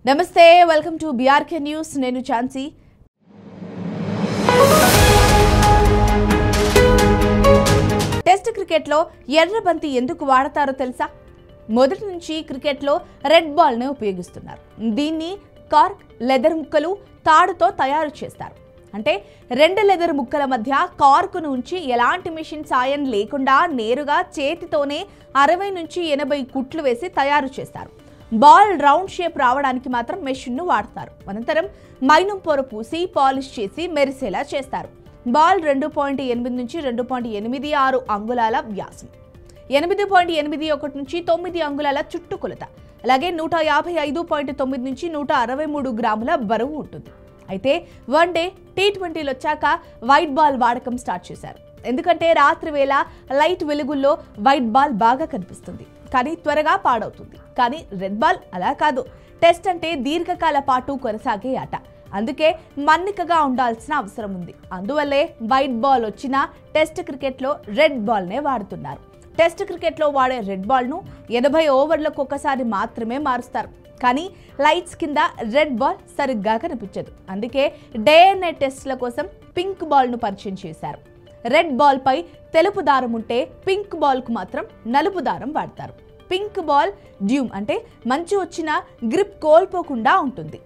నమస్తే welcome to BRK news నేను ఛాన్సీ test క్రికెట్లో ఎర్రబంతి ఎందుకు వాడతారో తెలుసా? మొదటి నుంచి క్రికెట్లో రెడ్ బాల్ ని ఉపయోగిస్తున్నారు. దీన్ని కార్క్ లెదర్ ముక్కలు తాడుతో తయారు చేస్తారు. అంటే రెండు లెదర్ ముక్కల మధ్య కార్కును ఉంచి ఎలాంటి మిషన్ సాయం లేకుండా నేరుగా చేతితోనే 60 నుంచి 80 కుట్లు వేసి తయారు చేస్తారు. బాల్ రౌండ్ షేప్ రావడానికి మాత్రం మెషిన్ను వాడతారు. అనంతరం మైనం పొర పూసి పాలిష్ చేసి మెరిసేలా చేస్తారు. బాల్ 2.8 నుంచి 2.86 అంగుళాల వ్యాసం, 8.81 నుంచి 9 అంగుళాల చుట్టుకొలత, అలాగే 155.9 నుంచి 163 గ్రాముల బరువు ఉంటుంది. అయితే వన్డే T20లు వచ్చాక వైట్ బాల్ వాడకం స్టార్ట్ చేశారు. ఎందుకంటే రాత్రి వేళ లైట్ వెలుగుల్లో వైట్ బాల్ బాగా కనిపిస్తుంది, కానీ త్వరగా పాడవుతుంది. కానీ రెడ్ బాల్ అలా కాదు. టెస్ట్ అంటే దీర్ఘకాల పాటు కొనసాగే ఆట, అందుకే మన్నికగా ఉండాల్సిన అవసరం ఉంది. అందువల్లే వైట్ బాల్ వచ్చిన టెస్ట్ క్రికెట్లో రెడ్ బాల్నే వాడుతున్నారు. టెస్ట్ క్రికెట్లో వాడే రెడ్ బాల్ను 80 ఓవర్లకు ఒకసారి మాత్రమే మారుస్తారు. కానీ లైట్స్ కింద రెడ్ బాల్ సరిగ్గా కనిపించదు. అందుకే డే అండ్ నైట్ టెస్ట్ల కోసం పింక్ బాల్ను పరిచయం చేశారు. రెడ్ బాల్ పై తెలుపు దారం ఉంటే పింక్ బాల్కు మాత్రం నలుపు దారం వాడతారు. పింక్ బాల్ డ్యూమ్ అంటే మంచు వచ్చిన గ్రిప్ కోల్పోకుండా ఉంటుంది.